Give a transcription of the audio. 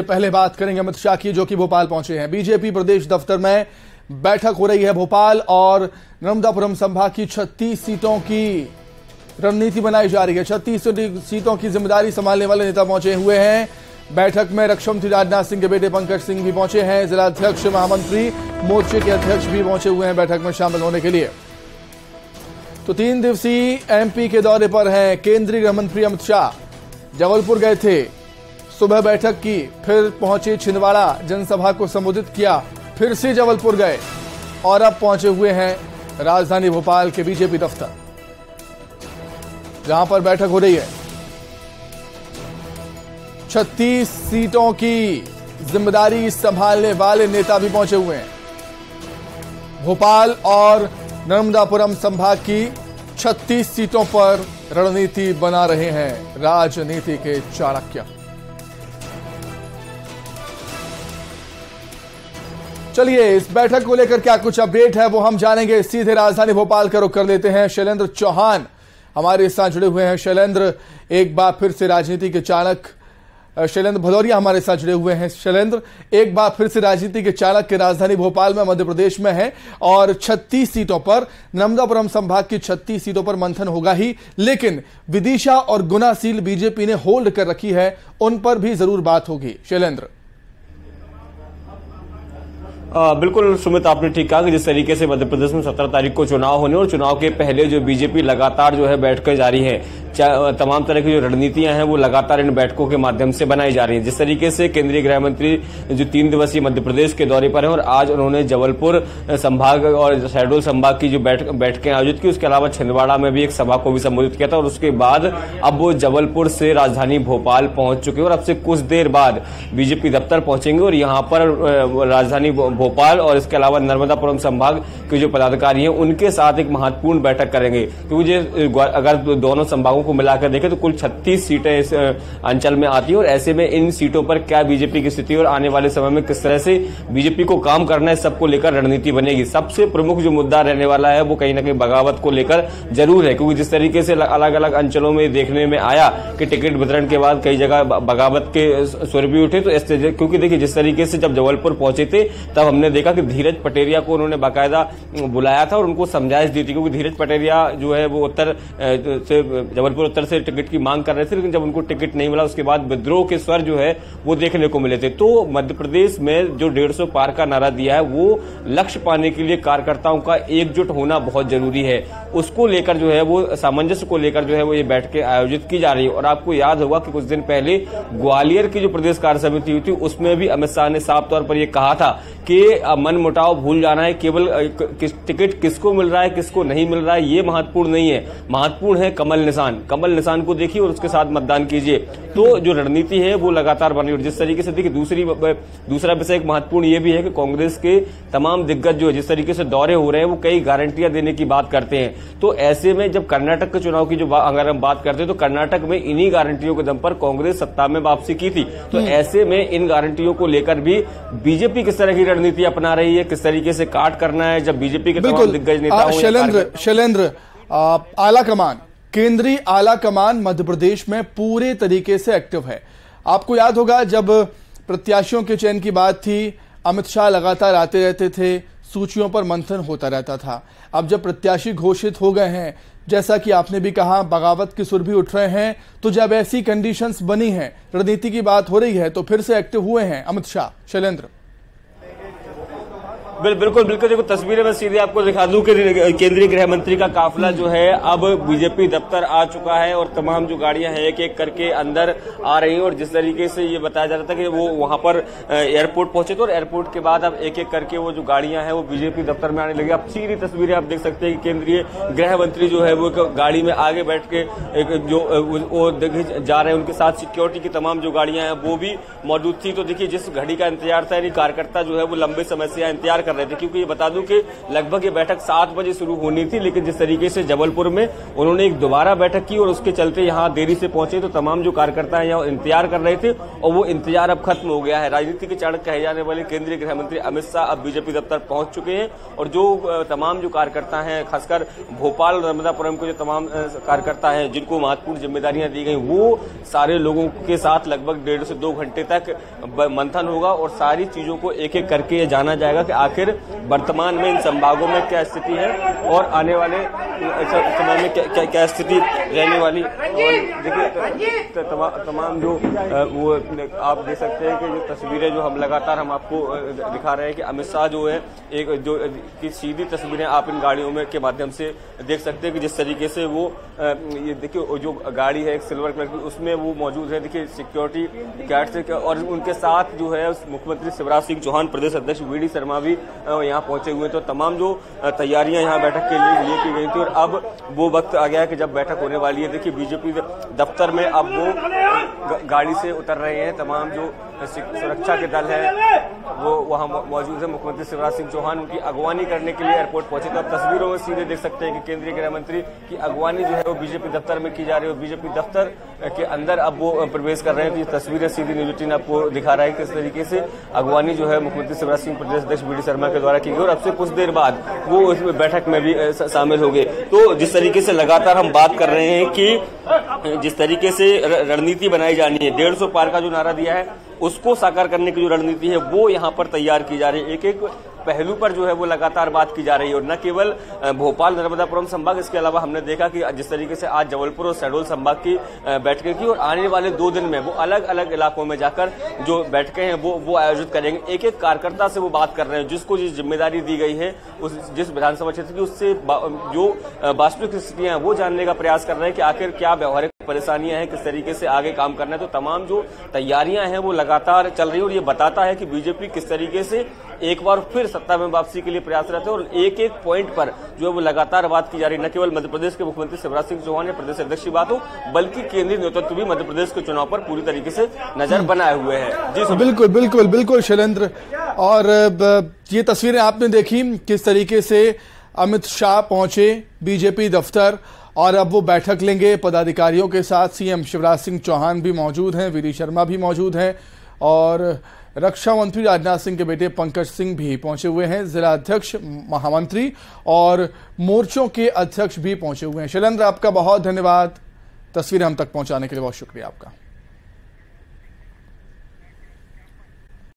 पहले बात करेंगे अमित शाह की, जो कि भोपाल पहुंचे हैं। बीजेपी प्रदेश दफ्तर में बैठक हो रही है भोपाल और नर्मदापुरम संभाग की 36 सीटों की रणनीति बनाई जा रही है। 36 सीटों की जिम्मेदारी संभालने वाले नेता पहुंचे हुए हैं। बैठक में रक्षा मंत्री राजनाथ सिंह के बेटे पंकज सिंह भी पहुंचे हैं। जिला अध्यक्ष महामंत्री मोर्चे के अध्यक्ष भी पहुंचे हुए हैं बैठक में शामिल होने के लिए। तो 3 दिवसीय एमपी के दौरे पर हैं केंद्रीय गृह मंत्री अमित शाह। जबलपुर गए थे, सुबह बैठक की, फिर पहुंचे छिंदवाड़ा, जनसभा को संबोधित किया, फिर से जबलपुर गए और अब पहुंचे हुए हैं राजधानी भोपाल के बीजेपी दफ्तर, जहां पर बैठक हो रही है। 36 सीटों की जिम्मेदारी संभालने वाले नेता भी पहुंचे हुए हैं। भोपाल और नर्मदापुरम संभाग की 36 सीटों पर रणनीति बना रहे हैं राजनीति के चाणक्य। चलिए, इस बैठक को लेकर क्या कुछ अपडेट है वो हम जानेंगे। सीधे राजधानी भोपाल का रुख कर लेते हैं। शैलेंद्र चौहान हमारे साथ जुड़े हुए हैं। शैलेंद्र, एक बार फिर से राजनीति के चाणक्य शैलेंद्र भदौरिया हमारे साथ जुड़े हुए हैं। शैलेंद्र, एक बार फिर से राजनीति के चाणक्य राजधानी भोपाल में मध्य प्रदेश में है और 36 सीटों पर, नर्मदापुरम संभाग की 36 सीटों पर मंथन होगा ही, लेकिन विदिशा और गुना सील बीजेपी ने होल्ड कर रखी है, उन पर भी जरूर बात होगी। शैलेंद्र। बिल्कुल सुमित, आपने ठीक कहा कि जिस तरीके से मध्य प्रदेश में 17 तारीख को चुनाव होने और चुनाव के पहले जो बीजेपी लगातार जो है बैठकें जारी है, तमाम तरह की जो रणनीतियां हैं वो लगातार इन बैठकों के माध्यम से बनाई जा रही हैं। जिस तरीके से केंद्रीय गृह मंत्री जो 3 दिवसीय मध्य प्रदेश के दौरे पर हैं और आज उन्होंने जबलपुर संभाग और शहडोल संभाग की जो बैठकें आयोजित की, उसके अलावा छिंदवाड़ा में भी एक सभा को भी संबोधित किया था और उसके बाद अब वो जबलपुर से राजधानी भोपाल पहुंच चुके हैं और अब से कुछ देर बाद बीजेपी दफ्तर पहुंचेंगे और यहाँ पर राजधानी भोपाल और इसके अलावा नर्मदापुरम संभाग के जो पदाधिकारी हैं उनके साथ एक महत्वपूर्ण बैठक करेंगे। क्योंकि अगर दोनों संभागों को मिलाकर देखें तो कुल 36 सीटें इस अंचल में आती है और ऐसे में इन सीटों पर क्या बीजेपी की स्थिति और आने वाले समय में किस तरह से बीजेपी को काम करना है, सबको लेकर रणनीति बनेगी। सबसे प्रमुख जो मुद्दा रहने वाला है वो कहीं ना कहीं बगावत को लेकर जरूर है, क्योंकि जिस तरीके से अलग अलग अंचलों में देखने में आया कि टिकट वितरण के बाद कई जगह बगावत के सुर भी उठे, तो क्योंकि देखिए जिस तरीके से जब जबलपुर पहुंचे थे तब हमने देखा कि धीरज पटेरिया को उन्होंने बाकायदा बुलाया था और उनको समझाइश दी थी, क्योंकि धीरज पटेरिया जो है वो उत्तर से जबलपुर उत्तर से टिकट की मांग कर रहे थे, लेकिन जब उनको टिकट नहीं मिला उसके बाद विद्रोह के स्वर जो है वो देखने को मिले थे। तो मध्य प्रदेश में जो 150 पार का नारा दिया है वो लक्ष्य पाने के लिए कार्यकर्ताओं का एकजुट होना बहुत जरूरी है, उसको लेकर जो है वो सामंजस्य को लेकर जो है वो ये बैठकें आयोजित की जा रही है। और आपको याद होगा कि कुछ दिन पहले ग्वालियर की जो प्रदेश कार्य समिति हुई थी उसमें भी अमित शाह ने साफ तौर पर यह कहा था कि मन मुटाव भूल जाना है, केवल टिकट किसको मिल रहा है किसको नहीं मिल रहा है ये महत्वपूर्ण नहीं है, महत्वपूर्ण है कमल निशान। कमल निशान को देखिए और उसके साथ मतदान कीजिए। तो जो रणनीति है वो लगातार बनी और जिस तरीके से देखिए दूसरा विषय एक महत्वपूर्ण ये भी है कि कांग्रेस के तमाम दिग्गज जो है जिस तरीके से दौरे हो रहे हैं वो कई गारंटियां देने की बात करते हैं। तो ऐसे में जब कर्नाटक के चुनाव की जो अगर हम बात करते हैं तो कर्नाटक में इन्हीं गारंटियों के दम पर कांग्रेस सत्ता में वापसी की थी। तो ऐसे में इन गारंटियों को लेकर भी बीजेपी किस तरह की रणनीति अपना रही है, किस तरीके से काट करना है जब बीजेपी के तमाम दिग्गज नेता शैलेंद्र, आला कमान, केंद्रीय आला कमान मध्य प्रदेश में पूरे तरीके से एक्टिव है। आपको याद होगा जब प्रत्याशियों के चयन की बात थी, अमित शाह लगातार आते रहते थे, सूचियों पर मंथन होता रहता था। अब जब प्रत्याशी घोषित हो गए हैं, जैसा कि आपने भी कहा, बगावत के सुर भी उठ रहे हैं, तो जब ऐसी कंडीशंस बनी हैं, रणनीति की बात हो रही है, तो फिर से एक्टिव हुए हैं अमित शाह। शैलेंद्र। बिल्कुल देखो तस्वीरें मैं सीधे आपको दिखा दूं कि केंद्रीय गृह मंत्री का काफिला जो है अब बीजेपी दफ्तर आ चुका है और तमाम जो गाड़ियां हैं एक एक करके अंदर आ रही हैं। और जिस तरीके से ये बताया जा रहा था कि वो वहां पर एयरपोर्ट पहुंचे थे और एयरपोर्ट के बाद अब एक एक करके वो जो गाड़ियां हैं वो बीजेपी दफ्तर में आने लगी। अब सीधी तस्वीरें आप देख सकते हैं कि केंद्रीय गृह मंत्री जो है वो गाड़ी में आगे बैठ के जो वो जा रहे हैं, उनके साथ सिक्योरिटी की तमाम जो गाड़ियां हैं वो भी मौजूद थी। तो देखिए जिस घड़ी का इंतजार था, कार्यकर्ता जो है वो लंबे समय से इंतजार कर रहे थे, क्योंकि ये बता दूं कि लगभग ये बैठक 7 बजे शुरू होनी थी, लेकिन जिस तरीके से जबलपुर में उन्होंने एक दोबारा बैठक की और उसके चलते यहाँ देरी से पहुंचे, तो तमाम जो कार्यकर्ता हैं यहाँ इंतजार कर रहे थे और वो इंतजार अब खत्म हो गया है। राजनीति के चाणक्य कहे जाने वाले केंद्रीय गृह मंत्री अमित शाह अब बीजेपी दफ्तर पहुंच चुके हैं और जो तमाम जो कार्यकर्ता हैं, खासकर भोपाल और नर्मदापुरम के जो तमाम कार्यकर्ता हैं जिनको महत्वपूर्ण जिम्मेदारियां दी गई, वो सारे लोगों के साथ लगभग 1.5 से 2 घंटे तक मंथन होगा और सारी चीजों को एक एक करके जाना जाएगा कि आखिर वर्तमान में इन संभागों में क्या स्थिति है और आने वाले समय में क्या स्थिति रहने वाली। देखिए तमाम जो वो आप देख सकते हैं कि जो तस्वीरें जो हम लगातार हम आपको दिखा रहे हैं कि अमित शाह जो है एक जो की सीधी तस्वीरें आप इन गाड़ियों में के माध्यम से देख सकते हैं कि जिस तरीके से वो ये देखिए जो गाड़ी है एक सिल्वर कलर की, उसमें वो मौजूद है। देखिए सिक्योरिटी गार्ड से और उनके साथ जो है मुख्यमंत्री शिवराज सिंह चौहान, प्रदेश अध्यक्ष वी.डी. शर्मा भी यहाँ पहुंचे हुए। तो तमाम जो तैयारियां यहाँ बैठक के लिए की गई थी और अब वो वक्त आ गया है कि जब बैठक होने वाली है। देखिए बीजेपी दफ्तर में अब वो गाड़ी से उतर रहे हैं, तमाम जो सुरक्षा के दल है वो वहां मौजूद है। मुख्यमंत्री शिवराज सिंह चौहान उनकी अगवानी करने के लिए एयरपोर्ट पहुंचे। तो अब तस्वीरों में सीधे देख सकते हैं कि केंद्रीय गृह मंत्री की अगवानी जो है वो बीजेपी दफ्तर में की जा रही है और बीजेपी दफ्तर के अंदर अब वो प्रवेश कर रहे हैं। तो ये तस्वीरें सीधी न्यूज 18 आपको दिखा रहा है किस तरीके से अगवानी जो है मुख्यमंत्री शिवराज सिंह, प्रदेश अध्यक्ष वी.डी. शर्मा के द्वारा की गई और अब से कुछ देर बाद वो उस बैठक में भी शामिल हो गए। तो जिस तरीके से लगातार हम बात कर रहे हैं कि जिस तरीके से रणनीति बनाई जानी है, 150 पार का जो नारा दिया है उसको साकार करने की जो रणनीति है वो यहाँ पर तैयार की जा रही है। एक एक पहलू पर जो है वो लगातार बात की जा रही है और न केवल भोपाल नर्मदापुरम संभाग, इसके अलावा हमने देखा कि जिस तरीके से आज जबलपुर और शहडोल संभाग की बैठकें की और आने वाले 2 दिन में वो अलग अलग इलाकों में जाकर जो बैठकें हैं वो आयोजित करेंगे। एक एक कार्यकर्ता से वो बात कर रहे हैं जिसको जिस जिम्मेदारी दी गई है जिस विधानसभा क्षेत्र की, उससे जो वास्तविक स्थितियां हैं वो जानने का प्रयास कर रहे हैं कि आखिर क्या व्यवहारिक परेशानियां हैं, किस तरीके से आगे काम करना है। तो तमाम जो तैयारियां हैं वो लगातार चल रही है और ये बताता है कि बीजेपी किस तरीके से एक बार फिर सत्ता में वापसी के लिए प्रयासरत है और एक एक पॉइंट पर जो है वो लगातार बात की जा रही है। न केवल मध्य प्रदेश के मुख्यमंत्री शिवराज सिंह चौहान या प्रदेश अध्यक्ष की बात हो, बल्कि केंद्रीय नेतृत्व भी मध्य प्रदेश के चुनाव पर पूरी तरीके से नजर बनाए हुए हैं। जी बिल्कुल बिल्कुल बिल्कुल शैलेंद्र, और ये तस्वीरें आपने देखी किस तरीके से अमित शाह पहुंचे बीजेपी दफ्तर और अब वो बैठक लेंगे पदाधिकारियों के साथ। सीएम शिवराज सिंह चौहान भी मौजूद हैं, वी.डी. शर्मा भी मौजूद हैं और रक्षा मंत्री राजनाथ सिंह के बेटे पंकज सिंह भी पहुंचे हुए हैं। जिला अध्यक्ष, महामंत्री और मोर्चों के अध्यक्ष भी पहुंचे हुए हैं। शैलेंद्र, आपका बहुत धन्यवाद, तस्वीरें हम तक पहुंचाने के लिए बहुत शुक्रिया आपका।